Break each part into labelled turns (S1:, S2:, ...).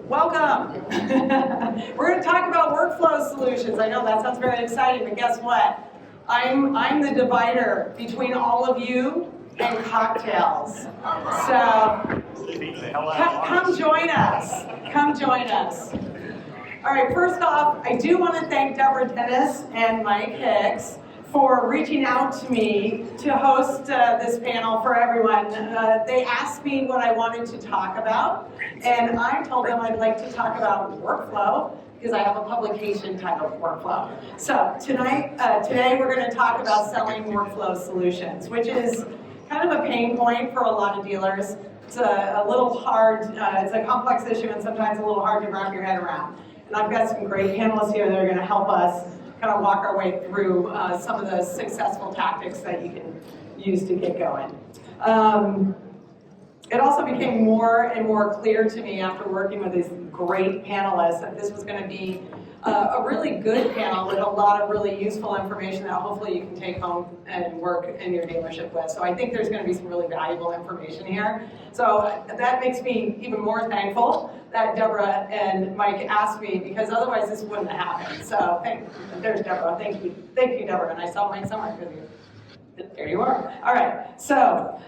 S1: Welcome. We're going to talk about workflow solutions. I know that sounds very exciting, but guess what? I'm the divider between all of you and cocktails. So come join us. Come join us. All right, first off, I do want to thank Deborah Dennis and Mike Hicks for reaching out to me to host this panel for everyone. They asked me what I wanted to talk about, and I told them I'd like to talk about workflow because I have a publication titled Workflow. So today we're going to talk about selling workflow solutions, which is kind of a pain point for a lot of dealers. It's a little hard, it's a complex issue and sometimes a little hard to wrap your head around. And I've got some great panelists here that are going to help us kind of walk our way through some of the successful tactics that you can use to get going. It also became more and more clear to me after working with these great panelists that this was going to be a really good panel with a lot of really useful information that hopefully you can take home and work in your dealership with. So I think there's going to be some really valuable information here. So that makes me even more thankful that Deborah and Mike asked me, because otherwise this wouldn't have happened. So there's Deborah. Thank you, Deborah. And I saw Mike somewhere because there you are. All right, so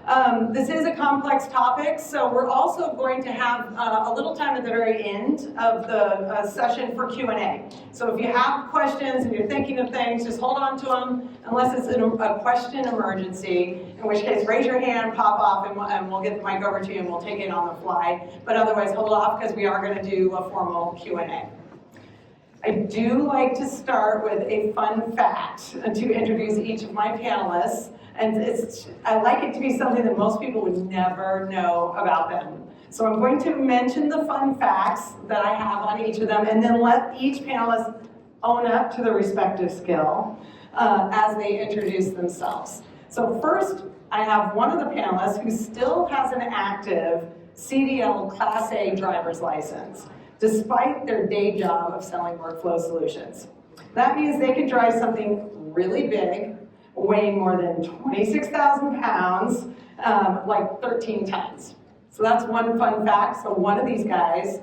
S1: this is a complex topic, so we're also going to have a little time at the very end of the session for Q&A. So if you have questions and you're thinking of things, just hold on to them, unless it's a question emergency, in which case raise your hand, pop off, and we'll get the mic over to you and we'll take it on the fly. But otherwise, hold off because we are going to do a formal Q&A. I do like to start with a fun fact to introduce each of my panelists, and I like it to be something that most people would never know about them. So I'm going to mention the fun facts that I have on each of them, and then let each panelist own up to the respective skill as they introduce themselves. So first, I have one of the panelists who still has an active CDL Class A driver's license, despite their day job of selling workflow solutions. That means they can drive something really big, weighing more than 26,000 pounds, like 13 tons. So that's one fun fact. So one of these guys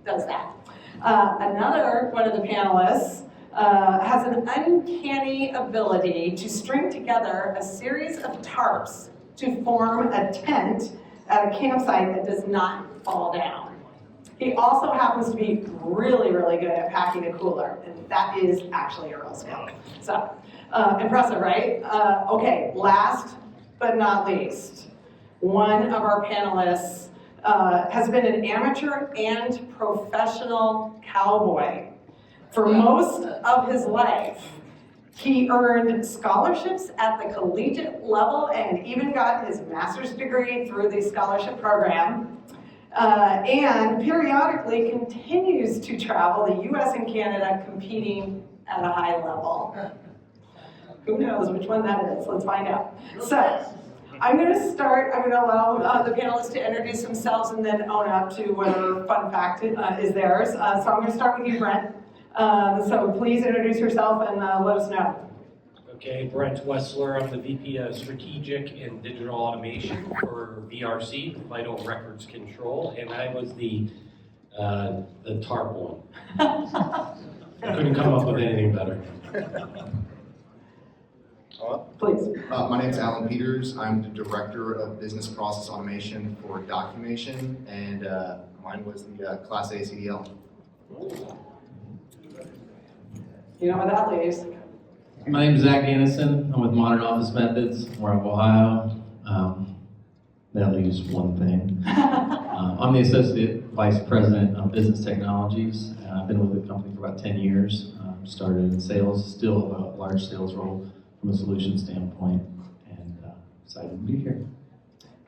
S1: does that. Another one of the panelists has an uncanny ability to string together a series of tarps to form a tent at a campsite that does not fall down. He also happens to be really, really good at packing a cooler, and that is actually a real skill. So, impressive, right? Okay, last but not least, one of our panelists has been an amateur and professional cowboy. For most of his life, he earned scholarships at the collegiate level and even got his master's degree through the scholarship program. And periodically continues to travel the US and Canada competing at a high level. Who knows which one that is? Let's find out. So I'm going to allow the panelists to introduce themselves and then own up to whatever fun fact is theirs. So I'm going to start with you, Brent. So please introduce yourself and let us know.
S2: Okay, Brent Wessler. I'm the VP of Strategic and Digital Automation for VRC, Vital Records Control, and I was the TARP one. I couldn't come up with anything better.
S1: Please.
S3: My name is Alan Peters. I'm the Director of Business Process Automation for Documation, and mine was the Class A CDL.
S1: You know what that leaves?
S4: My name is Zach Dennison. I'm with Modern Office Methods. We're out of Ohio. That leaves one thing. I'm the Associate Vice President of Business Technologies. I've been with the company for about 10 years. Started in sales, still a large sales role from a solution standpoint, and excited to be here.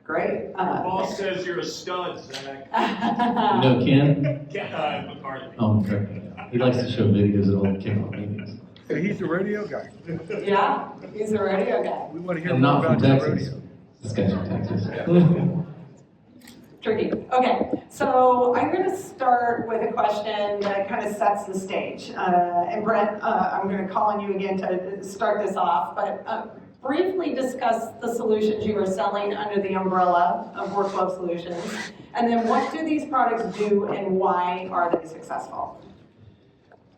S1: Great.
S5: Your boss says you're a stud, Zach.
S4: You know Ken?
S5: Ken McCarthy.
S4: Oh, okay. He likes to show videos of old kickoff meetings.
S6: Hey, he's the rodeo guy.
S1: Yeah, he's a rodeo guy.
S6: We want to hear
S4: And
S6: more
S4: not
S6: about
S4: from
S6: that
S4: Texas.
S6: rodeo.
S4: This guy's from Texas.
S1: Tricky. Okay, so I'm going to start with a question that kind of sets the stage. And Brent, I'm going to call on you again to start this off, but briefly discuss the solutions you are selling under the umbrella of Workflow Solutions, and then what do these products do and why are they successful?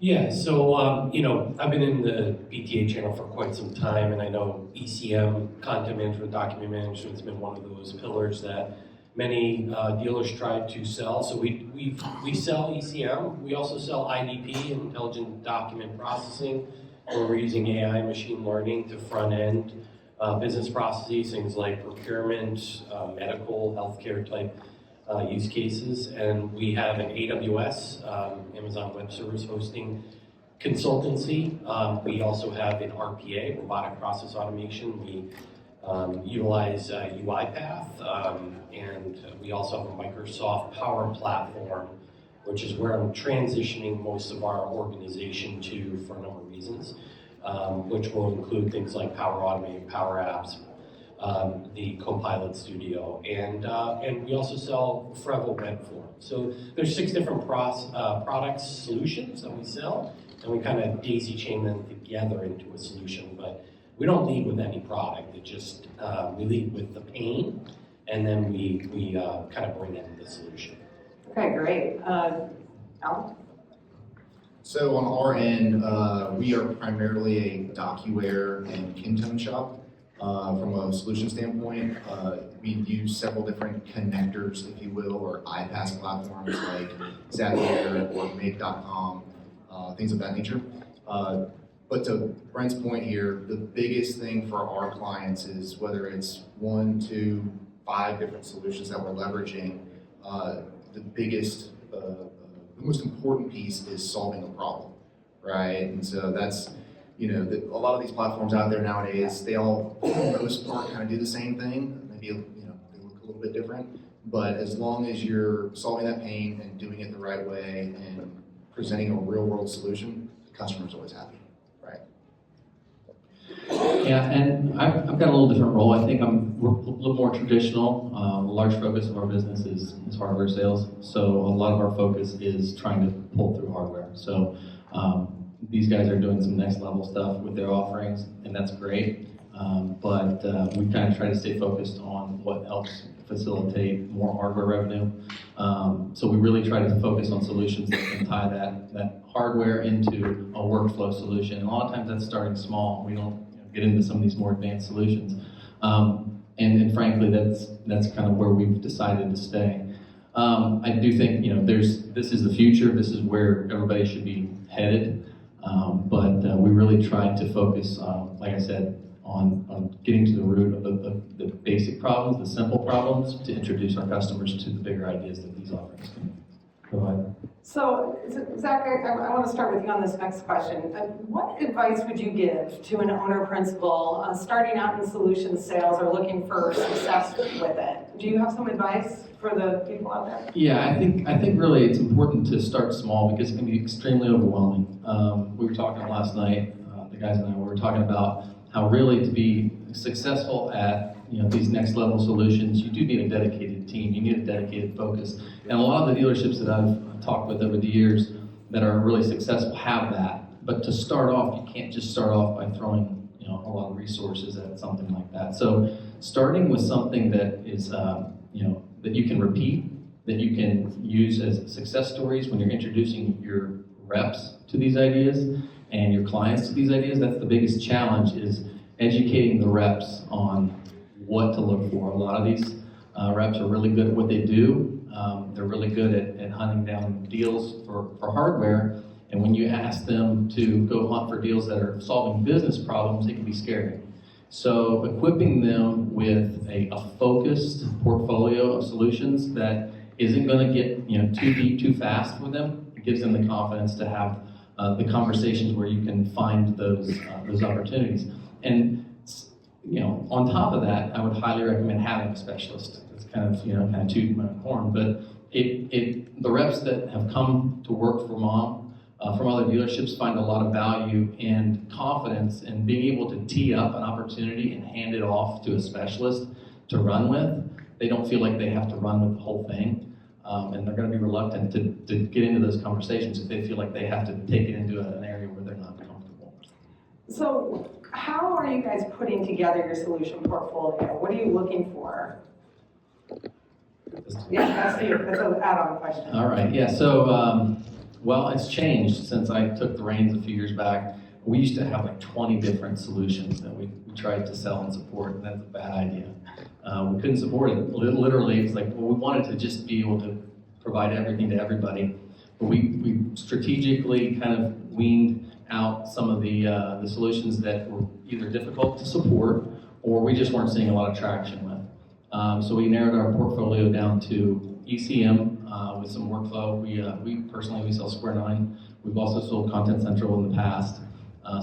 S2: Yeah, so, I've been in the BTA channel for quite some time, and I know ECM, content management, document management, has been one of those pillars that many dealers try to sell. So we sell ECM. We also sell IDP, Intelligent Document Processing, where we're using AI, machine learning to front end business processes, things like procurement, medical, healthcare type use cases. And we have an AWS, Amazon Web Service hosting consultancy. We also have an RPA, robotic process automation. We utilize UiPath, and we also have a Microsoft Power Platform, which is where I'm transitioning most of our organization to for a number of reasons, which will include things like Power Automate, Power Apps, the Copilot Studio, and we also sell Frevel Webform. So there's 6 different products, solutions that we sell, and we kind of daisy chain them together into a solution. But we don't lead with any product. It just we lead with the pain, and then we kind of bring in the solution.
S1: Okay, great. Al?
S3: So on our end, we are primarily a DocuWare and Kintone shop. From a solution standpoint, we use several different connectors, if you will, or iPaaS platforms like Zapier or Make.com, things of that nature. But to Brent's point here, the biggest thing for our clients is whether it's 1, 2, 5 different solutions that we're leveraging, the biggest, the most important piece is solving a problem, right? And so that's, a lot of these platforms out there nowadays, they all, for the most part, kind of do the same thing. Maybe, they look a little bit different. But as long as you're solving that pain and doing it the right way and presenting a real-world solution, the customer's always happy, right?
S4: Yeah, and I've got a little different role. I think I'm a little more traditional. A large focus of our business is hardware sales. So a lot of our focus is trying to pull through hardware. So these guys are doing some next level stuff with their offerings, and that's great. But we kind of try to stay focused on what helps facilitate more hardware revenue. So we really try to focus on solutions that can tie that hardware into a workflow solution. And a lot of times that's starting small. We don't get into some of these more advanced solutions. And frankly, that's kind of where we've decided to stay. I do think this is the future. This is where everybody should be headed. But we really try to focus, like I said, on getting to the root of the basic problems, the simple problems, to introduce our customers to the bigger ideas that these offerings can provide.
S1: So, Zach, I want to start with you on this next question. What advice would you give to an owner principal starting out in solutions sales or looking for success with it? Do you have some advice for the people out there?
S4: Yeah, I think really it's important to start small because it can be extremely overwhelming. We were talking last night, the guys and I were talking about how really to be successful at these next level solutions, you do need a dedicated team. You need a dedicated focus. And a lot of the dealerships that I've talked with over the years that are really successful have that. But to start off, you can't just start off by throwing a lot of resources at something like that. So starting with something that is that you can repeat, that you can use as success stories when you're introducing your reps to these ideas and your clients to these ideas. That's the biggest challenge, is educating the reps on what to look for. A lot of these reps are really good at what they do. They're really good at hunting down deals for hardware. And when you ask them to go hunt for deals that are solving business problems, it can be scary. So equipping them with a focused portfolio of solutions that isn't going to get too deep too fast for them, it gives them the confidence to have the conversations where you can find those opportunities. And on top of that, I would highly recommend having a specialist. It's kind of tooting my own horn, but the reps that have come to work for Mom from other dealerships find a lot of value and confidence in being able to tee up an opportunity and hand it off to a specialist to run with. They don't feel like they have to run with the whole thing, and they're going to be reluctant to get into those conversations if they feel like they have to take it into an area where they're not comfortable.
S1: So how are you guys putting together your solution portfolio? What are you looking for? Yeah, that's you. That's an add-on question.
S4: All right, yeah, so, well, it's changed since I took the reins a few years back. We used to have like 20 different solutions that we tried to sell and support, and that's a bad idea. We couldn't support it. Literally, it's like, well, we wanted to just be able to provide everything to everybody. But we strategically kind of weaned out some of the solutions that were either difficult to support or we just weren't seeing a lot of traction with. So we narrowed our portfolio down to ECM with some workflow. We personally sell Square 9. We've also sold Content Central in the past.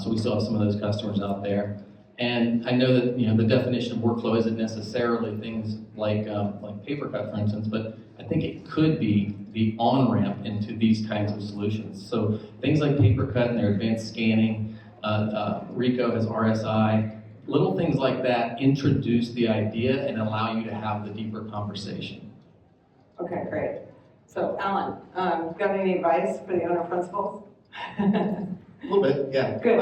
S4: So we still have some of those customers out there. And I know that the definition of workflow isn't necessarily things like pay-per-cut, for instance, but I think it could be the on-ramp into these kinds of solutions. So things like pay-per-cut and their advanced scanning, Rico has RSI, little things like that introduce the idea and allow you to have the deeper conversation.
S1: Okay, great. So Alan, got any advice for the owner principals?
S3: A little bit, yeah.
S1: Good.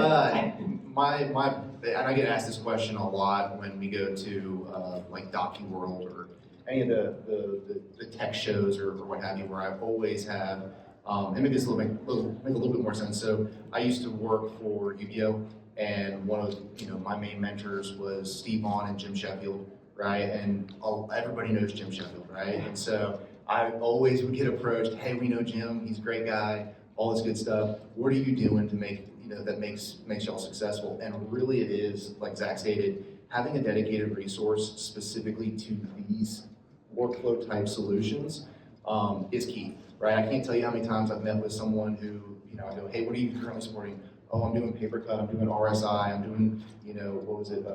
S3: And I get asked this question a lot when we go to like DocuWorld or any of the tech shows or what have you, where I always have, and maybe this will make a little bit more sense. So I used to work for UBO, and one of my main mentors was Steve Vaughn and Jim Sheffield, right? And everybody knows Jim Sheffield, right? And so I always would get approached, hey, we know Jim, he's a great guy, all this good stuff. What are you doing to make that makes y'all successful? And really it is, like Zach stated, having a dedicated resource specifically to these workflow type solutions is key, right? I can't tell you how many times I've met with someone who, I go, hey, what are you currently supporting? Oh, I'm doing pay-per-cut, I'm doing RSI, I'm doing, what was it,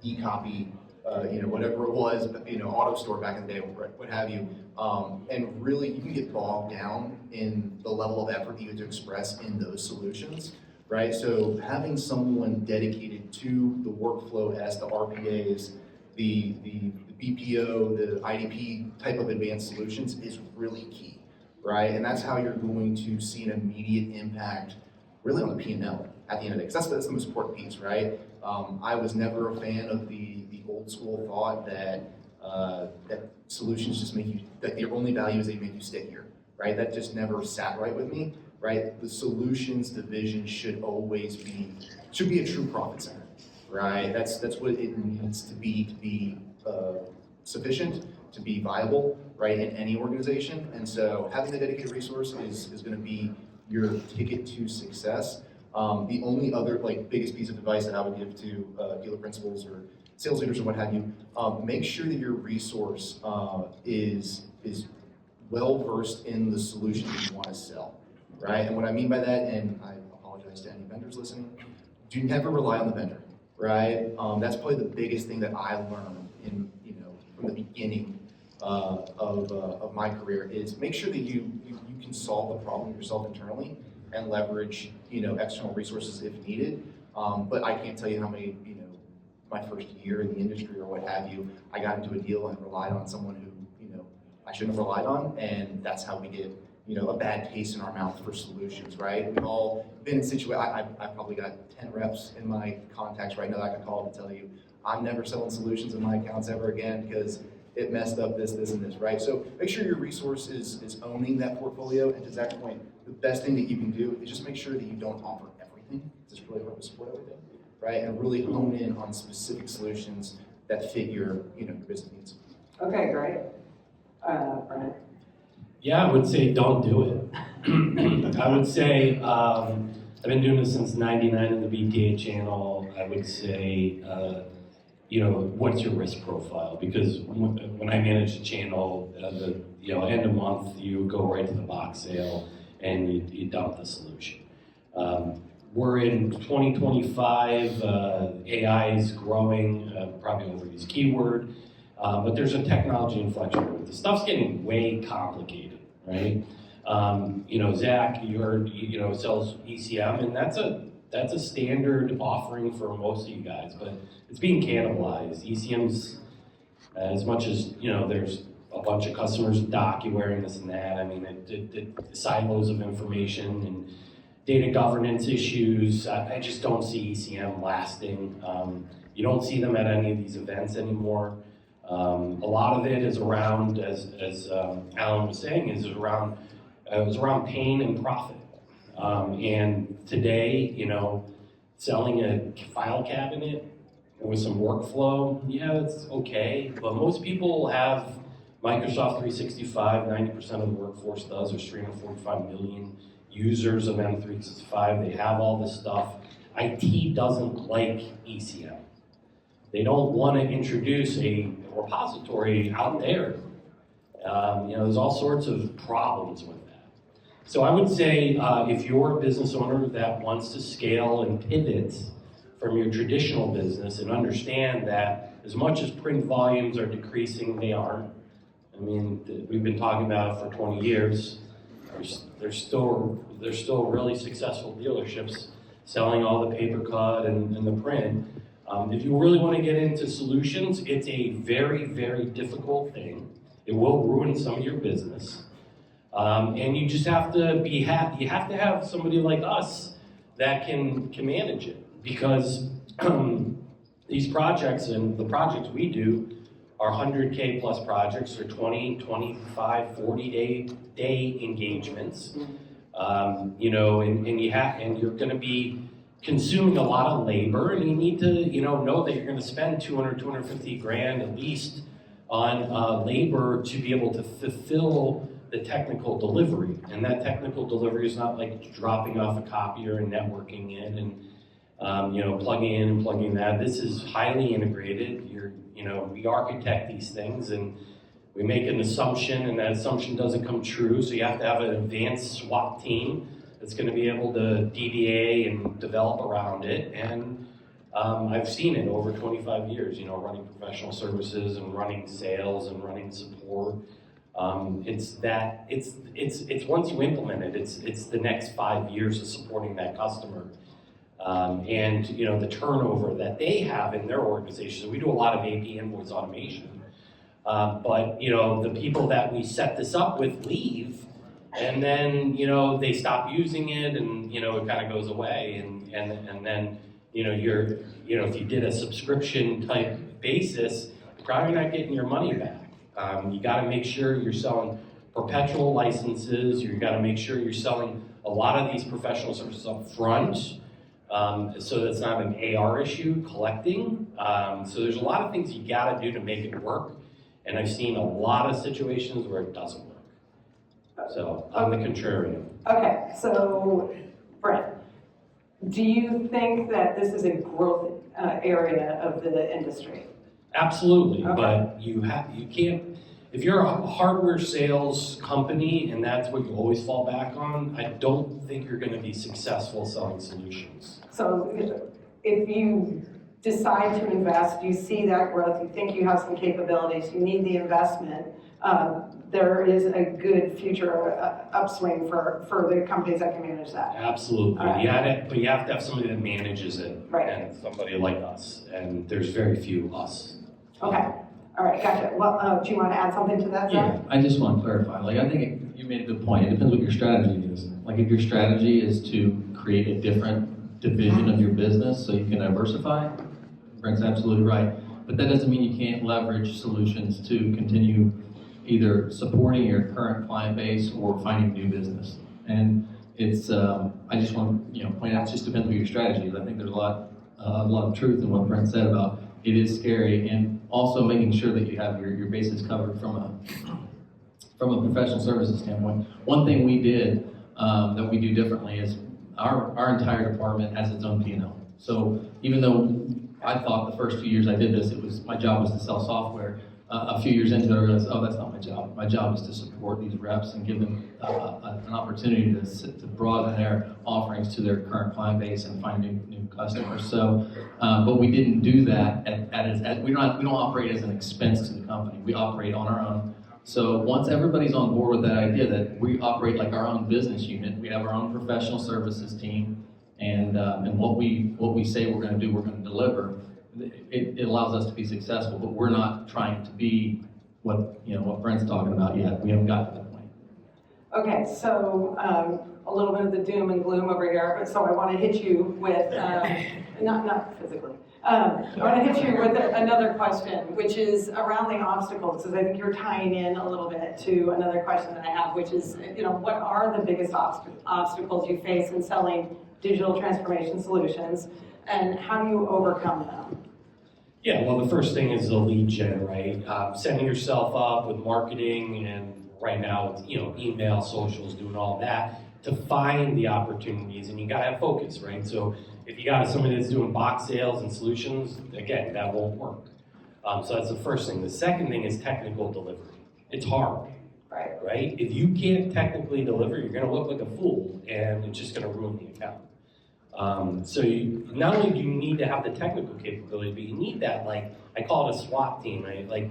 S3: e-copy, whatever it was, auto store back in the day, what have you. And really, you can get bogged down in the level of effort you have to express in those solutions, right? So having someone dedicated to the workflow as the RPAs, the BPO, the IDP type of advanced solutions is really key, right? And that's how you're going to see an immediate impact really on the P&L at the end of the day, because that's the most important piece, right? I was never a fan of the old school thought that solutions just make you, that your only value is they make you stickier, right? That just never sat right with me, right? The solutions division should be a true profit center, right? That's what it needs to be sufficient, to be viable, right, in any organization. And so having the dedicated resource is going to be your ticket to success. The only other biggest piece of advice that I would give to dealer principals or sales leaders or what have you, make sure that your resource is well versed in the solution that you want to sell, right? And what I mean by that, and I apologize to any vendors listening, do never rely on the vendor, right? That's probably the biggest thing that I learned from the beginning of my career is make sure that you can solve the problem yourself internally and leverage external resources if needed. But I can't tell you how many my first year in the industry or what have you, I got into a deal and relied on someone who I shouldn't have relied on, and that's how we get a bad taste in our mouth for solutions, right? We've all been in situations. I've probably got 10 reps in my contacts right now that I can call to tell you I'm never selling solutions in my accounts ever again because it messed up this, and this, right? So make sure your resource is owning that portfolio. And to Zach's point, the best thing that you can do is just make sure that you don't offer everything. It's really hard to support everything, right? And really hone in on specific solutions that fit your business needs.
S1: Okay, great. Brennan.
S2: Yeah, I would say don't do it. I would say, I've been doing this since '99 in the BTA channel. I would say, what's your risk profile? Because when I manage the channel, end of month, you go right to the box sale and you dump the solution. We're in 2025, AI is growing, probably overused keyword, but there's a technology inflection. The stuff's getting way complicated, right? Zach, sells ECM, and that's a standard offering for most of you guys, but it's being cannibalized. ECM's, as much as, there's a bunch of customers DocuWare and this and that, I mean, the silos of information, data governance issues. I just don't see ECM lasting. You don't see them at any of these events anymore. A lot of it is around, as Alan was saying, it was around pain and profit. And today, selling a file cabinet with some workflow, yeah, that's okay. But most people have Microsoft 365, 90% of the workforce does. There's 345 million users of M365. They have all this stuff. IT doesn't like ECM. They don't want to introduce a repository out there. There's all sorts of problems with that. So I would say if you're a business owner that wants to scale and pivot from your traditional business and understand that as much as print volumes are decreasing, they aren't. I mean, we've been talking about it for 20 years. There's still really successful dealerships selling all the paper cut and the print. If you really want to get into solutions, it's a very, very difficult thing. It will ruin some of your business. And you just have to you have to have somebody like us that can manage it, because these projects and the projects we do are 100K plus projects, or 20, 25, 40 day engagements. And you're going to be consuming a lot of labor, and you need to know that you're going to spend 250 grand at least on labor to be able to fulfill the technical delivery. And that technical delivery is not like dropping off a copier and networking it and plugging in and plugging that. This is highly integrated. We architect these things, and we make an assumption, and that assumption doesn't come true. So you have to have an advanced SWAT team that's going to be able to DBA and develop around it. And I've seen it over 25 years, running professional services and running sales and running support. It's once you implement it, it's the next 5 years of supporting that customer. And the turnover that they have in their organizations. We do a lot of AP invoice automation, but the people that we set this up with leave, and then they stop using it, and it kind of goes away, and then if you did a subscription type basis, you're probably not getting your money back. You got to make sure you're selling perpetual licenses. You got to make sure you're selling a lot of these professional services up front. So that's not an AR issue, collecting. So there's a lot of things you gotta do to make it work. And I've seen a lot of situations where it doesn't work. So I'm the contrarian.
S1: Okay, so Brent, do you think that this is a growth area of the industry?
S2: Absolutely,
S1: Okay.
S2: but you can't, if you're a hardware sales company and that's what you always fall back on, I don't think you're gonna be successful selling solutions.
S1: So if you decide to invest, you see that growth, you think you have some capabilities, you need the investment, there is a good future upswing for the companies that can manage that.
S2: Absolutely,
S1: Right.
S2: but you have to have somebody that manages it,
S1: Right.
S2: and somebody like us, and there's very few us.
S1: Okay, all right, gotcha. Well, do you want to add something to that, Zach?
S4: Yeah, I just want to clarify, I think you made a good point. It depends what your strategy is. If your strategy is to create a different division of your business so you can diversify, Brent's absolutely right. But that doesn't mean you can't leverage solutions to continue either supporting your current client base or finding new business. And it's, I just want to point out, it just depends what your strategy is. I think there's a lot of truth in what Brent said about it is scary, and also making sure that you have your bases covered from a professional services standpoint. One thing we did that we do differently is our entire department has its own P&L. So even though I thought the first few years I did this, my job was to sell software. A few years into it, I realized, that's not my job. My job is to support these reps and give them an opportunity to broaden their offerings to their current client base and find new customers. So, but we didn't do that. We don't operate as an expense to the company. We operate on our own. So once everybody's on board with that idea that we operate like our own business unit, we have our own professional services team, and what we say we're going to do, we're going to deliver. It allows us to be successful, but we're not trying to be what Brent's talking about yet. We haven't got to that point.
S1: Okay, so a little bit of the doom and gloom over here, but so I want to hit you with, not physically. I want to hit you with another question, which is around the obstacles, because I think you're tying in a little bit to another question that I have, which is, what are the biggest obstacles you face in selling digital transformation solutions, and how do you overcome them?
S2: Yeah, well, the first thing is the lead gen, right? Setting yourself up with marketing and right now it's, email, socials, doing all that to find the opportunities, and you gotta have focus, right? So if you got somebody that's doing box sales and solutions, again, that won't work. So that's the first thing. The second thing is technical delivery. It's hard, right? If you can't technically deliver, you're gonna look like a fool, and it's just gonna ruin the account. So not only do you need to have the technical capability, but you need that, I call it a SWAT team, right?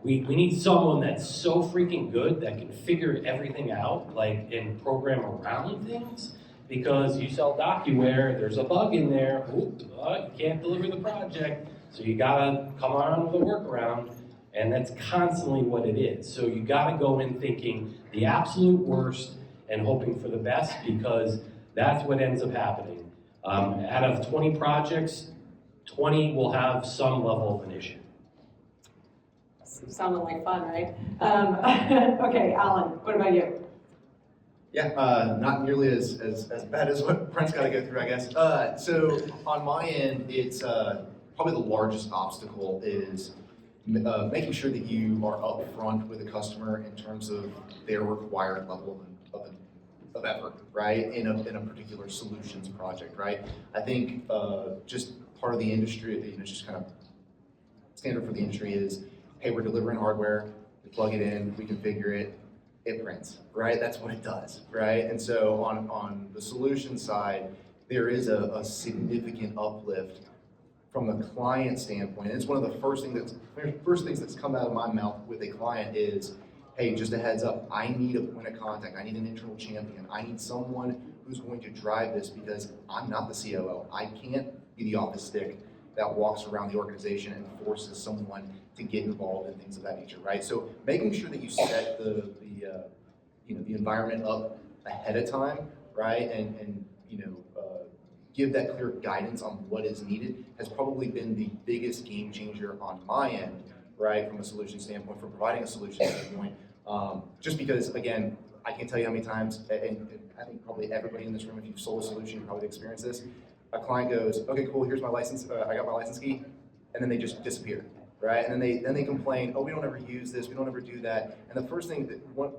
S2: We need someone that's so freaking good that can figure everything out, and program around things, because you sell DocuWare, there's a bug in there, you can't deliver the project, so you gotta come on with a workaround, and that's constantly what it is. So you gotta go in thinking the absolute worst and hoping for the best, because that's what ends up happening. Out of 20 projects, 20 will have some level of an issue.
S1: Sounded like fun, right? Okay, Alan, what about you?
S3: Yeah, not nearly as bad as what Brent's got to go through, I guess. So on my end, it's probably the largest obstacle is making sure that you are upfront with the customer in terms of their required level of effort, right, in a particular solutions project, right? I think just part of the industry, just kind of standard for the industry is, hey, we're delivering hardware, we plug it in, we configure it, it prints, right? That's what it does, right? And so on the solution side, there is a significant uplift from the client standpoint. And it's one of the first things that's come out of my mouth with a client is, hey, just a heads up, I need a point of contact, I need an internal champion, I need someone who's going to drive this because I'm not the COO. I can't be the office stick that walks around the organization and forces someone to get involved in things of that nature, right? So making sure that you set the environment up ahead of time, right, and give that clear guidance on what is needed has probably been the biggest game changer on my end, right, from a solution standpoint, from providing a solution standpoint. Just because, again, I can't tell you how many times, and I think probably everybody in this room, if you've sold a solution, you probably experienced this. A client goes, okay, cool, here's my license, I got my license key, and then they just disappear, right? And then they complain, oh, we don't ever use this, we don't ever do that. And the first thing,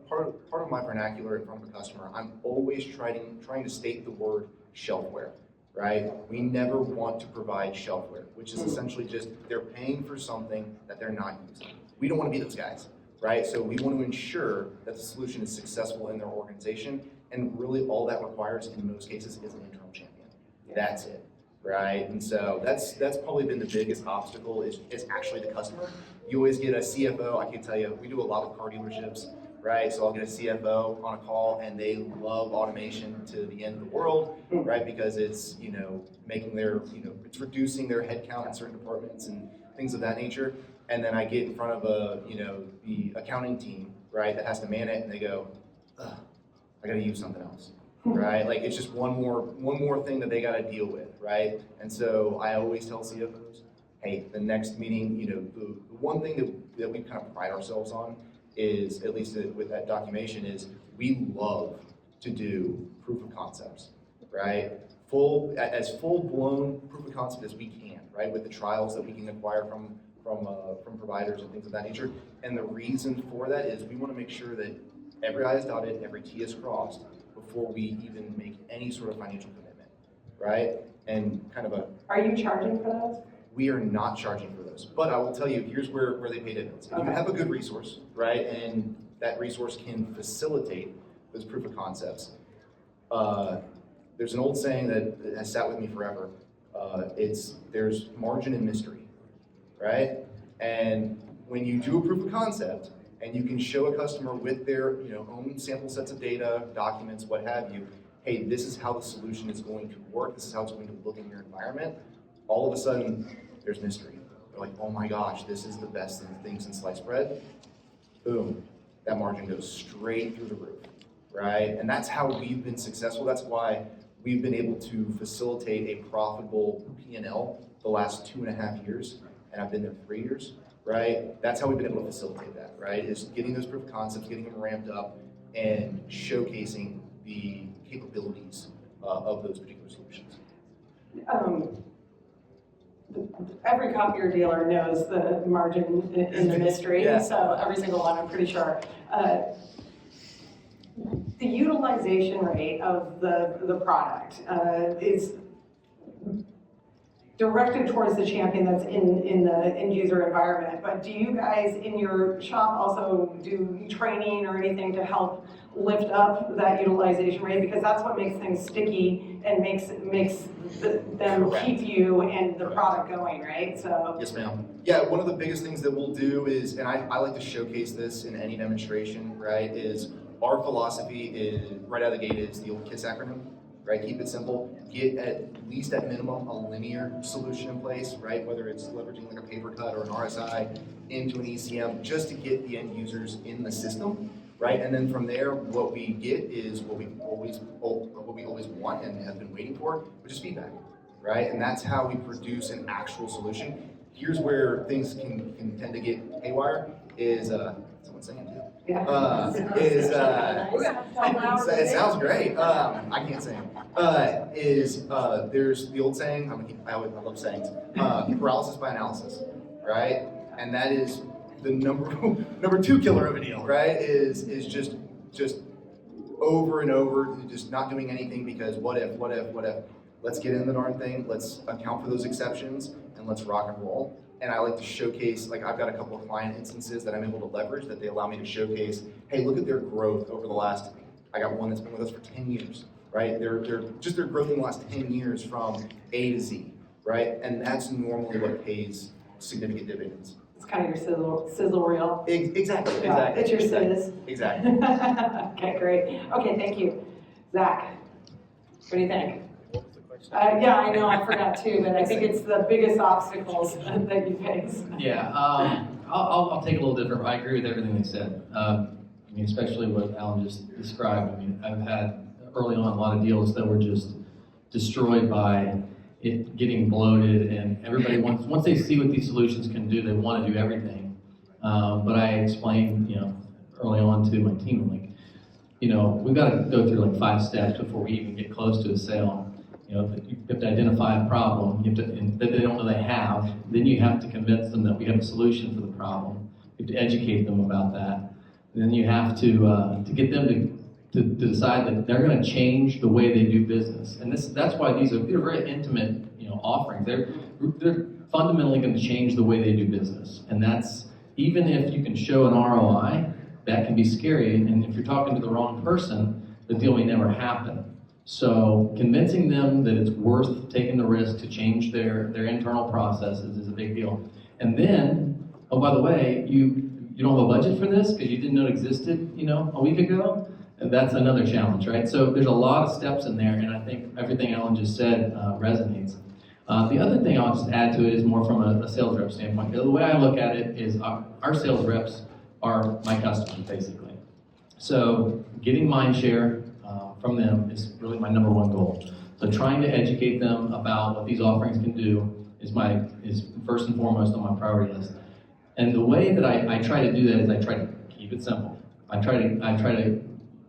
S3: part of my vernacular in front of a customer, I'm always trying to state the word shelfware, right? We never want to provide shelfware, which is essentially just they're paying for something that they're not using. We don't want to be those guys, right? So we want to ensure that the solution is successful in their organization, and really all that requires in most cases is an internal champion. That's it, right? And so that's probably been the biggest obstacle is actually the customer. You always get a CFO, I can tell you, we do a lot with car dealerships, right? So I'll get a CFO on a call and they love automation to the end of the world, right? Because it's, making their, it's reducing their headcount in certain departments and things of that nature. And then I get in front of the accounting team, right, that has to man it, and they go, ugh, I gotta use something else. Right? Like it's just one more thing that they got to deal with, right? And so I always tell CFOs, hey, the next meeting, the one thing that we kind of pride ourselves on is, at least with that documentation, is we love to do proof of concepts, right? As full-blown proof of concept as we can, right? With the trials that we can acquire from providers and things of that nature. And the reason for that is we want to make sure that every I is dotted, every T is crossed, before we even make any sort of financial commitment, right? And kind of
S1: Are you charging for those?
S3: We are not charging for those, but I will tell you, here's where they pay dividends. If you have a good resource, right, and that resource can facilitate those proof of concepts, there's an old saying that has sat with me forever. There's margin in mystery, right? And when you do a proof of concept, and you can show a customer with their own sample sets of data, documents, what have you, hey, this is how the solution is going to work, this is how it's going to look in your environment, all of a sudden, there's mystery. They're like, oh my gosh, this is the best thing since sliced bread. Boom, that margin goes straight through the roof, right? And that's how we've been successful. That's why we've been able to facilitate a profitable P&L the last 2.5 years, and I've been there 3 years, right? That's how we've been able to facilitate that, right? Is getting those proof of concepts, getting them ramped up, and showcasing the capabilities of those particular solutions.
S1: Every copier dealer knows the margin in the mystery,
S3: Yeah.
S1: so every single one, I'm pretty sure. The utilization rate of the product is directed towards the champion that's in the end user environment, but do you guys in your shop also do training or anything to help lift up that utilization rate? Because that's what makes things sticky and makes them
S3: Correct.
S1: keep you and the product going, right? So
S3: Yes, ma'am. Yeah, one of the biggest things that we'll do is, and I like to showcase this in any demonstration, right, is our philosophy is, right out of the gate, is the old KISS acronym, right? Keep it simple. Get at least at minimum a linear solution in place, right? Whether it's leveraging like a paper cut or an RSI into an ECM, just to get the end users in the system, right? And then from there, what we get is what we always want and have been waiting for, which is feedback, right? And that's how we produce an actual solution. Here's where things can tend to get haywire. Is someone singing too?
S1: yeah.
S3: It sounds great. I can't sing. There's the old saying, I love sayings, paralysis by analysis, right? And that is the number two killer of a deal, right? Is just over and over, just not doing anything because what if? Let's get in the darn thing, let's account for those exceptions, and let's rock and roll. And I like to showcase, like I've got a couple of client instances that I'm able to leverage that they allow me to showcase, hey, look at their growth over the last, I got one that's been with us for 10 years, right? Their growth in the last 10 years from A to Z, right? And that's normally what pays significant dividends.
S1: It's kind of your sizzle reel.
S3: Exactly.
S1: It's your sizz.
S3: Exactly.
S1: Okay, great. Okay, thank you. Zach, what do you think? Yeah, I know, I forgot too, but I think it's the biggest obstacles that you face.
S4: Yeah, I'll take a little different. I agree with everything they said. I mean, especially what Alan just described. I mean, I've had early on a lot of deals that were just destroyed by it getting bloated, and everybody once they see what these solutions can do, they want to do everything. But I explained, early on to my team, like, we've got to go through like 5 steps before we even get close to a sale. You have to identify a problem that they don't know they have. Then you have to convince them that we have a solution for the problem. You have to educate them about that. And then you have to get them to decide that they're going to change the way they do business. And that's why they're very intimate, offerings. They're fundamentally going to change the way they do business. And that's, even if you can show an ROI, that can be scary. And if you're talking to the wrong person, the deal may never happen. So convincing them that it's worth taking the risk to change their internal processes is a big deal. And then, oh, by the way, you don't have a budget for this because you didn't know it existed, a week ago? And that's another challenge, right? So there's a lot of steps in there, and I think everything Alan just said resonates. The other thing I'll just add to it is more from a sales rep standpoint. The way I look at it is our sales reps are my customers, basically. So getting mind share from them is really my number one goal. So trying to educate them about what these offerings can do is first and foremost on my priority list. And the way that I try to do that is I try to keep it simple. I try to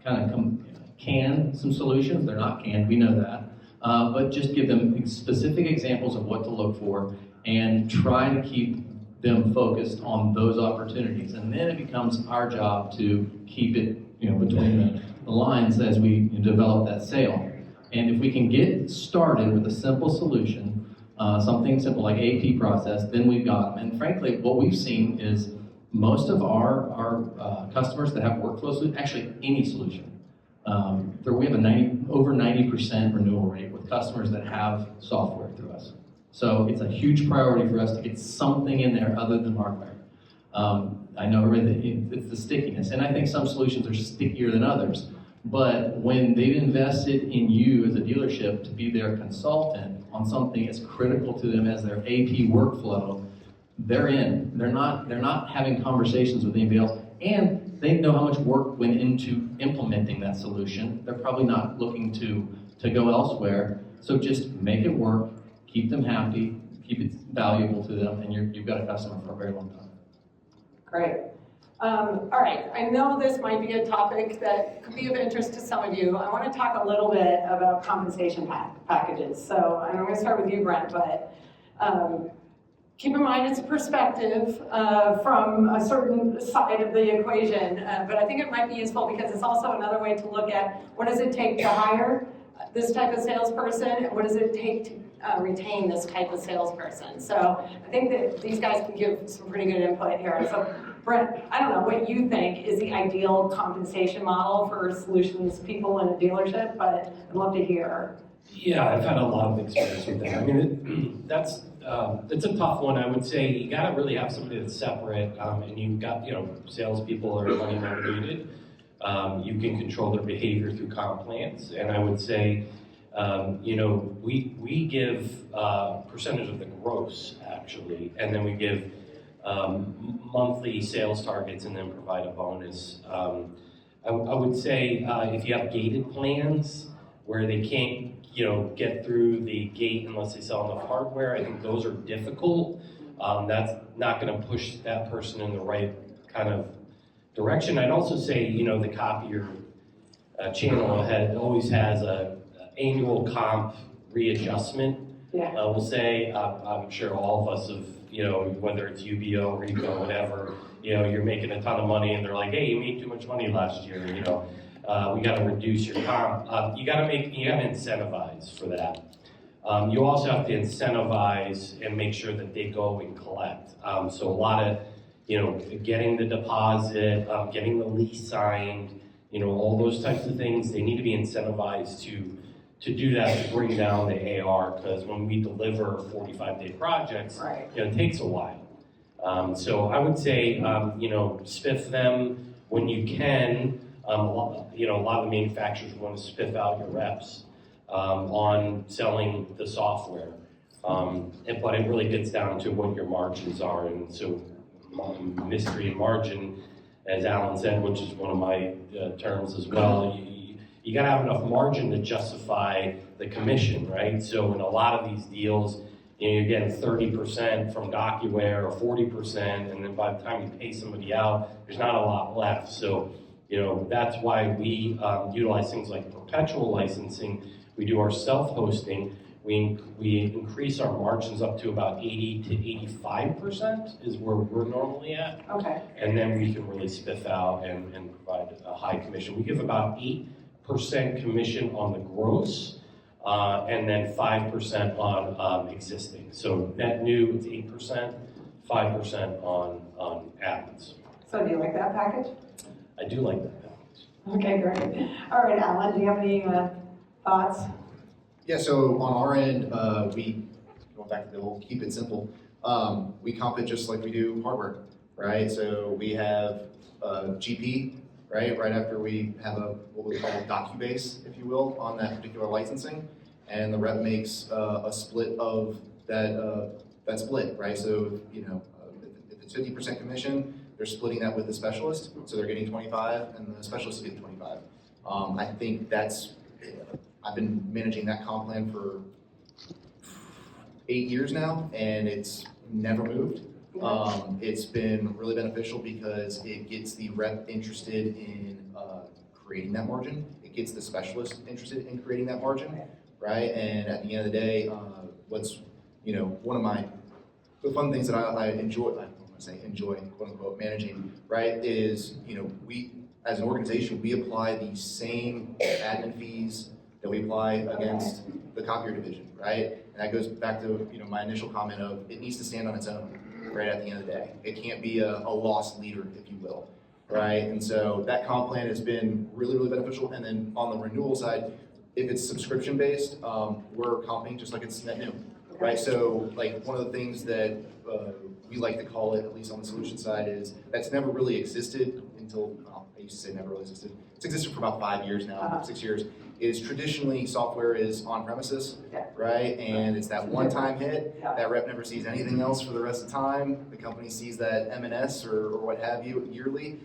S4: kind of can some solutions. They're not canned, we know that. But just give them specific examples of what to look for and try to keep them focused on those opportunities. And then it becomes our job to keep it between the lines as we develop that sale. And if we can get started with a simple solution, something simple like AP process, then we've got them. And frankly, what we've seen is most of our customers that have workflow solutions, actually any solution, we have over 90% renewal rate with customers that have software through us. So it's a huge priority for us to get something in there other than hardware. I know it's the stickiness, and I think some solutions are stickier than others. But when they've invested in you as a dealership to be their consultant on something as critical to them as their AP workflow, they're in. They're not having conversations with anybody else, and they know how much work went into implementing that solution. They're probably not looking to go elsewhere. So just make it work, keep them happy, keep it valuable to them, and you've got a customer for a very long time.
S1: Great. All right, I know this might be a topic that could be of interest to some of you. I want to talk a little bit about compensation packages. So I'm going to start with you, Brent, but keep in mind it's a perspective from a certain side of the equation, but I think it might be useful because it's also another way to look at what does it take to hire this type of salesperson, and what does it take to retain this type of salesperson. So I think that these guys can give some pretty good input here. So Brent, I don't know what you think is the ideal compensation model for solutions people in a dealership, but I'd love to hear.
S2: Yeah, I've had a lot of experience with that. I mean, it's a tough one. I would say you gotta really have somebody that's separate, and you've got, salespeople are money motivated. You can control their behavior through comp plans, and I would say, we give percentage of the gross actually, and then we give monthly sales targets, and then provide a bonus. I would say if you have gated plans where they can't get through the gate unless they sell enough hardware, I think those are difficult. That's not going to push that person in the right kind of direction. I'd also say, the copier channel always has a annual comp readjustment.
S1: Yeah.
S2: We'll say, I'm sure all of us have, whether it's UBO, Rico, whatever, you're making a ton of money and they're like, hey, you made too much money last year, we got to reduce your comp. You got to incentivize for that. You also have to incentivize and make sure that they go and collect. So a lot of, getting the deposit, getting the lease signed, all those types of things, they need to be incentivized to do that, to bring down the AR, because when we deliver 45-day projects,
S1: Right.
S2: It takes a while. So I would say, spiff them when you can. A lot of the manufacturers want to spiff out your reps on selling the software. But it really gets down to what your margins are. And so mystery and margin, as Alan said, which is one of my terms as well, you got to have enough margin to justify the commission, right? So in a lot of these deals, you're getting 30% from DocuWare or 40%, and then by the time you pay somebody out, there's not a lot left. So, that's why we utilize things like perpetual licensing. We do our self-hosting. We increase our margins up to about 80 to 85% is where we're normally at.
S1: Okay.
S2: And then we can really spiff out and provide a high commission. We give about 8% commission on the gross, and then 5% on existing. So net new, it's 8%, 5% on ads.
S1: So do you like that package?
S2: I do like that package.
S1: Okay, great. All right, Alan, do you have any thoughts?
S3: Yeah, so on our end, we, going back to the whole keep it simple, we comp it just like we do hardware, right? So we have GP, right after we have what we call a DocuBase, if you will, on that particular licensing, and the rep makes a split of that split, right? So if it's 50% commission, they're splitting that with the specialist, so they're getting 25, and the specialist is getting 25. I think I've been managing that comp plan for 8 years now, and it's never moved. It's been really beneficial because it gets the rep interested in creating that margin. It gets the specialist interested in creating that margin, right? And at the end of the day, what's one of the fun things that I enjoy, enjoy, quote unquote, managing, right, is we as an organization, we apply the same admin fees that we apply against the copier division, right? And that goes back to my initial comment of it needs to stand on its own, right, at the end of the day. It can't be a lost leader, if you will, right? And so that comp plan has been really, really beneficial. And then on the renewal side, if it's subscription based, we're comping just like it's net new, right? So like one of the things that we like to call it, at least on the solution side, is that's never really existed until, I used to say never really existed. It's existed for about 5 years now, 6 years, is traditionally software is on premises,
S1: Yeah.
S3: right? And it's that one-time hit.
S1: Yeah.
S3: That rep never sees anything else for the rest of the time. The company sees that M&S or what have you yearly.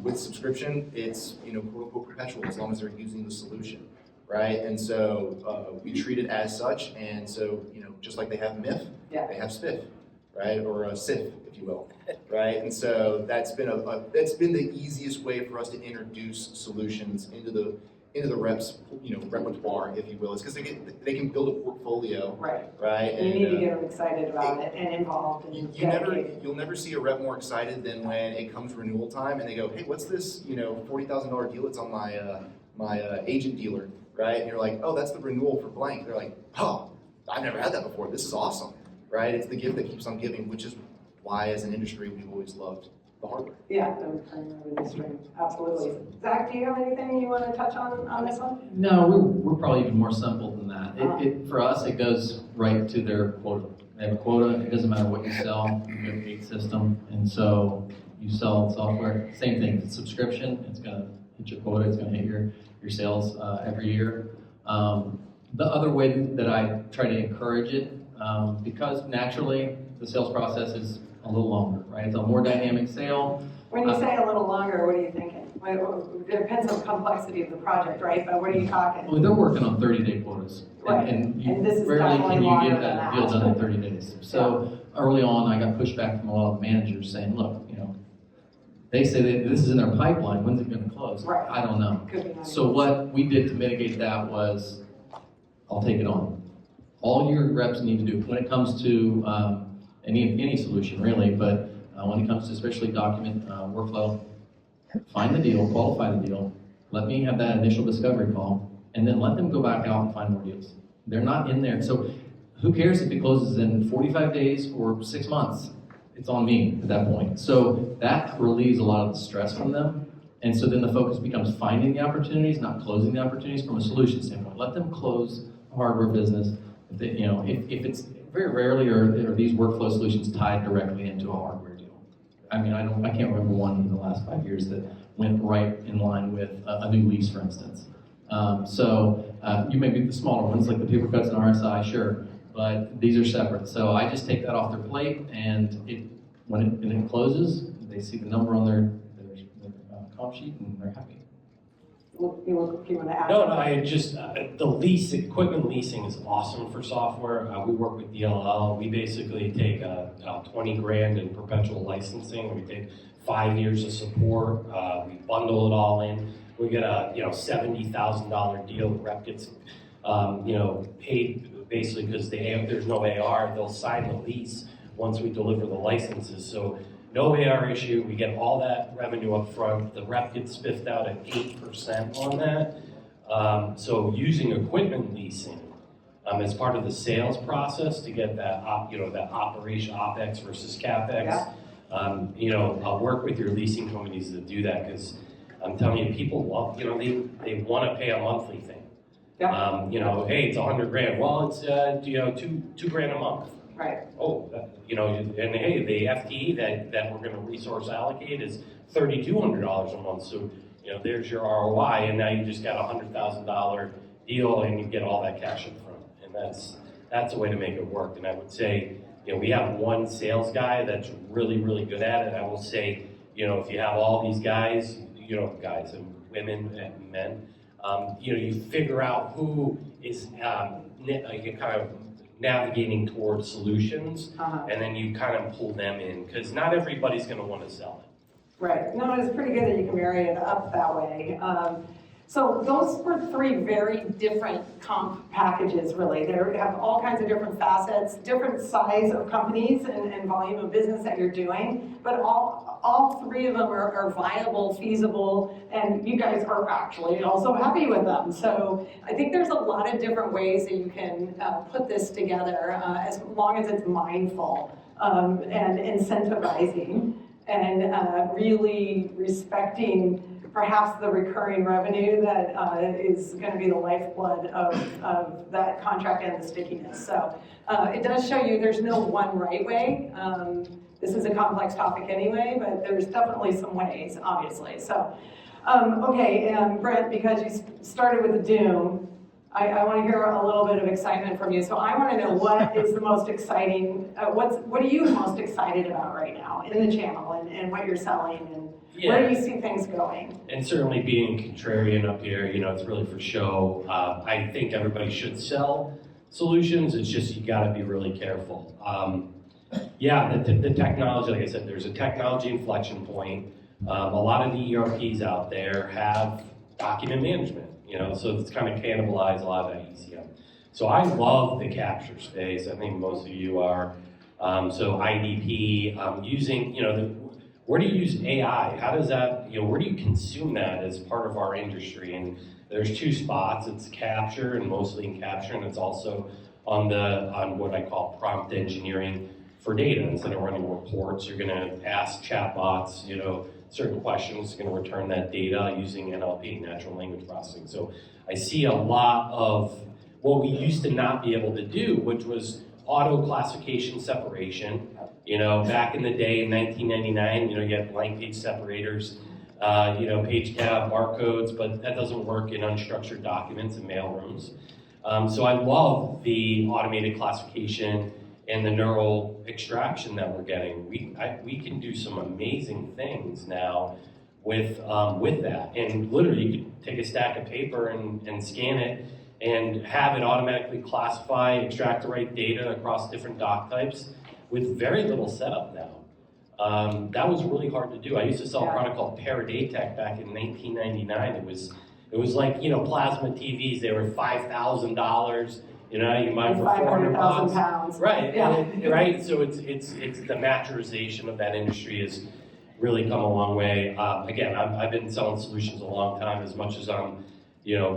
S3: With subscription, it's quote unquote perpetual as long as they're using the solution, right? And so we treat it as such. And so just like they have MIF,
S1: Yeah.
S3: they have SPIF, right? Or a SIF, if you will, right? And so that's been the easiest way for us to introduce solutions into the reps, repertoire, if you will. It's because they can build a portfolio,
S1: Right.
S3: right?
S1: You need to get them excited about it and involved and dedicated.
S3: You'll never see a rep more excited than when it comes renewal time and they go, hey, what's this, $40,000 deal that's on my agent dealer, right? And you're like, oh, that's the renewal for blank. They're like, oh, I've never had that before. This is awesome, right? It's the gift that keeps on giving, which is why, as an industry, we've always loved the hardware.
S1: Yeah, the recurring revenue stream, absolutely. Zach, do you have anything you want to touch on this one?
S4: No, we're probably even more simple than that. For us, it goes right to their quota. They have a quota. It doesn't matter what you sell. You have a gate system, and so you sell software. Same thing. If it's subscription, it's going to hit your quota. It's going to hit your sales every year. The other way that I try to encourage it, because naturally the sales process is a little longer, right? It's a more dynamic sale.
S1: When you say a little longer, what are you thinking? It depends on the complexity of the project, right? But what are you talking?
S4: Well, they're working on 30-day quotas.
S1: Right.
S4: And
S1: And this is
S4: rarely
S1: definitely
S4: can you
S1: longer
S4: get
S1: than
S4: that
S1: that.
S4: deal done in 30 days. So early on, I got pushback from a lot of managers saying, look, they say that this is in their pipeline, when's it going to close?
S1: Right.
S4: I don't know.
S1: Could be nice.
S4: So what we did to mitigate that was, I'll take it on. All your reps need to do when it comes to any solution really, but when it comes to especially document workflow, find the deal, qualify the deal, let me have that initial discovery call, and then let them go back out and find more deals. They're not in there. So who cares if it closes in 45 days or 6 months? It's on me at that point. So that relieves a lot of the stress from them. And so then the focus becomes finding the opportunities, not closing the opportunities from a solution standpoint. Let them close the hardware business. If it's very rarely are these workflow solutions tied directly into a hardware deal. I mean, I can't remember one in the last 5 years that went right in line with a new lease, for instance. You may be the smaller ones, like the paper cuts and RSI, sure, but these are separate. So I just take that off their plate, and when it closes, they see the number on their comp sheet, and they're happy.
S1: You want to add?
S2: No, I just, the equipment leasing is awesome for software. We work with DLL. We basically take 20 grand in perpetual licensing. We take 5 years of support. We bundle it all in. We get a $70,000 deal. The rep gets paid basically because there's no AR. They'll sign the lease once we deliver the licenses. So no AR issue. We get all that revenue up front. The rep gets spiffed out at 8% on that. So using equipment leasing as part of the sales process to get that that operation OpEx versus CapEx. I'll work with your leasing companies to do that because I'm telling you, people love, they want to pay a monthly thing.
S1: Yeah.
S2: Hey, it's 100 grand. Well, it's two grand a month.
S1: Right.
S2: Oh, and hey, the FTE that we're going to resource allocate is $3,200 a month. So, there's your ROI, and now you just got a $100,000 deal, and you get all that cash up front. And that's a way to make it work. And I would say, we have one sales guy that's really, really good at it. I will say, if you have all these guys, guys and women and men, you figure out who is kind of navigating towards solutions, and then you kind of pull them in, because not everybody's going to want to sell it.
S1: Right. No, it's pretty good that you can marry it up that way. So those were 3 very different comp packages, really. They have all kinds of different facets, different size of companies and volume of business that you're doing, but all 3 of them are viable, feasible, and you guys are actually also happy with them. So I think there's a lot of different ways that you can put this together as long as it's mindful and incentivizing and really respecting perhaps the recurring revenue that is going to be the lifeblood of that contract and the stickiness. So it does show you there's no one right way. This is a complex topic anyway, but there's definitely some ways, obviously. So Okay, Brent, because you started with the doom, I want to hear a little bit of excitement from you. So I want to know what is the most exciting, what are you most excited about right now in the channel and what you're selling and where do you see things going?
S2: And certainly being contrarian up here, it's really for show. I think everybody should sell solutions. It's just you got to be really careful. The technology, like I said, there's a technology inflection point. A lot of the ERPs out there have document management, so it's kind of cannibalized a lot of that ECM. So I love the capture space. I think most of you are. So IDP, using, where do you use AI? How does that, where do you consume that as part of our industry? And there's two spots. It's capture and mostly in capture, and it's also on what I call prompt engineering for data. Instead of running reports, you're going to ask chatbots, certain questions, going to return that data using NLP, natural language processing. So I see a lot of what we used to not be able to do, which was auto classification separation. Back in the day in 1999, you had blank page separators, page tab, barcodes, but that doesn't work in unstructured documents in mailrooms. So I love the automated classification and the neural extraction that we're getting. We can do some amazing things now with that. And literally, you could take a stack of paper and scan it and have it automatically classify, extract the right data across different doc types with very little setup now. That was really hard to do. I used to sell a product called Paradatech back in 1999. It was like, plasma TVs. They were $5,000. You can buy them for
S1: 500,000 pounds.
S2: Right,
S1: Yeah.
S2: right. So it's the maturization of that industry has really come a long way. Again, I've been selling solutions a long time. As much as I'm,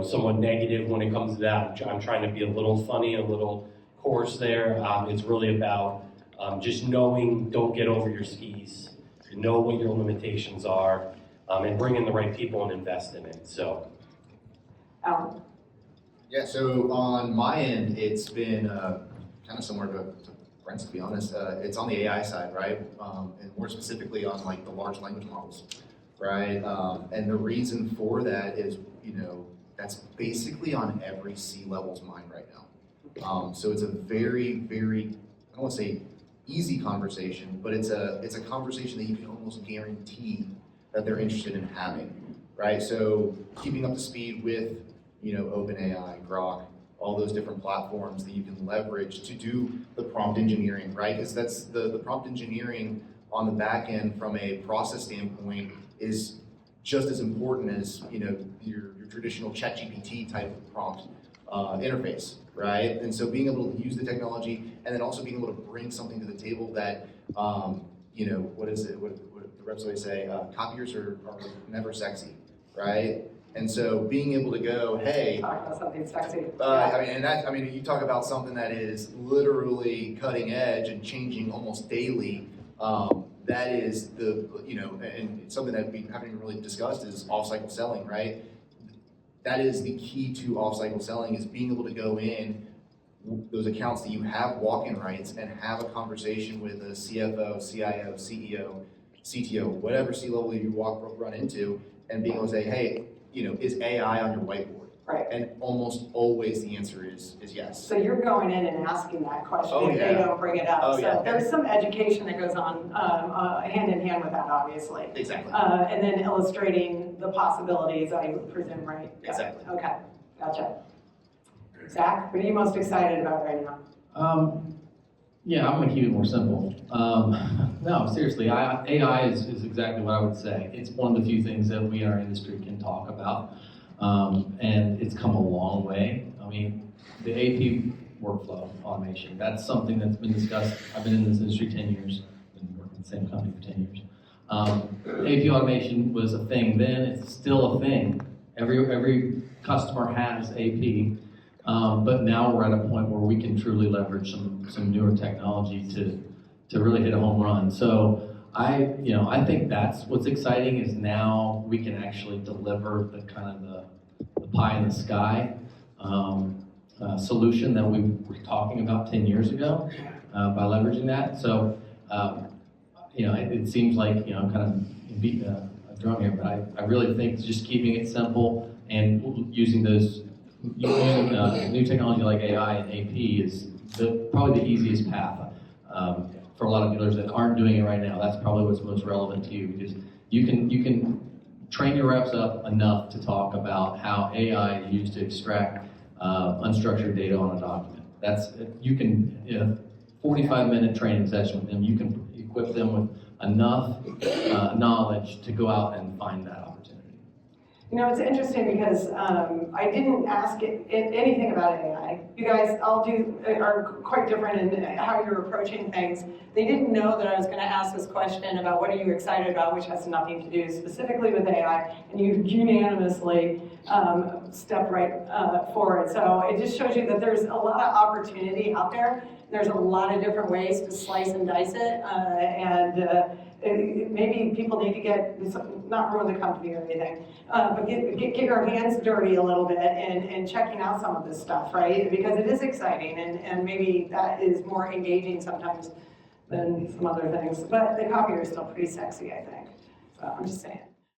S2: somewhat negative when it comes to that, I'm trying to be a little funny, a little coarse there. It's really about just knowing, don't get over your skis. Know what your limitations are, and bring in the right people and invest in it. So.
S3: Yeah, so on my end, it's been kind of similar to Brent's, to be honest. It's on the AI side, right? And more specifically on like the large language models, right? And the reason for that is, that's basically on every C-level's mind right now. So it's a very, very, I don't want to say easy conversation, but it's a conversation that you can almost guarantee that they're interested in having, right? So keeping up to speed with OpenAI, Grok, all those different platforms that you can leverage to do the prompt engineering, right? Because that's the prompt engineering on the back end from a process standpoint is just as important as your traditional ChatGPT type of prompt interface, right? And so being able to use the technology and then also being able to bring something to the table that what is it? What the reps always say, copiers are never sexy, right? And so being able to go, hey,
S1: Talk about something sexy.
S3: You talk about something that is literally cutting edge and changing almost daily. That is and something that we haven't even really discussed is off-cycle selling, right? That is the key to off-cycle selling, is being able to go in those accounts that you have walk-in rights and have a conversation with a CFO, CIO, CEO, CTO, whatever C-level you run into, and being able to say, hey, is AI on your whiteboard?
S1: Right.
S3: And almost always the answer is yes.
S1: So you're going in and asking that question if
S3: yeah.
S1: they don't bring it up.
S3: Oh,
S1: So
S3: yeah.
S1: there's some education that goes on hand in hand with that, obviously.
S3: Exactly.
S1: And then illustrating the possibilities, I would presume, right?
S3: Exactly.
S1: Okay, gotcha. Zach, what are you most excited about right now?
S4: I'm going to keep it more simple. No, seriously, AI is exactly what I would say. It's one of the few things that we in our industry can talk about, and it's come a long way. I mean, the AP workflow automation, that's something that's been discussed. I've been in this industry 10 years, been working in the same company for 10 years. AP automation was a thing then, it's still a thing. Every customer has AP. But now we're at a point where we can truly leverage some newer technology to really hit a home run. So I think that's what's exciting, is now we can actually deliver the kind of the pie in the sky solution that we were talking about 10 years ago by leveraging that. So it seems like kind of drum here, but I really think just keeping it simple and using new technology like AI and AP is probably the easiest path. For a lot of dealers that aren't doing it right now, that's probably what's most relevant to you, because you can train your reps up enough to talk about how AI is used to extract unstructured data on a document. You can, 45-minute training session with them, you can equip them with enough knowledge to go out and find that opportunity.
S1: You know, it's interesting because I didn't ask anything about AI. You guys all are quite different in how you're approaching things. They didn't know that I was going to ask this question about what are you excited about, which has nothing to do specifically with AI, and you unanimously stepped right for it. So it just shows you that there's a lot of opportunity out there. There's a lot of different ways to slice and dice it, maybe people need to not ruin the company or anything, but get your hands dirty a little bit and checking out some of this stuff, right? Because it is exciting and maybe that is more engaging sometimes than some other things. But the copier is still pretty sexy, I think. So I'm just saying.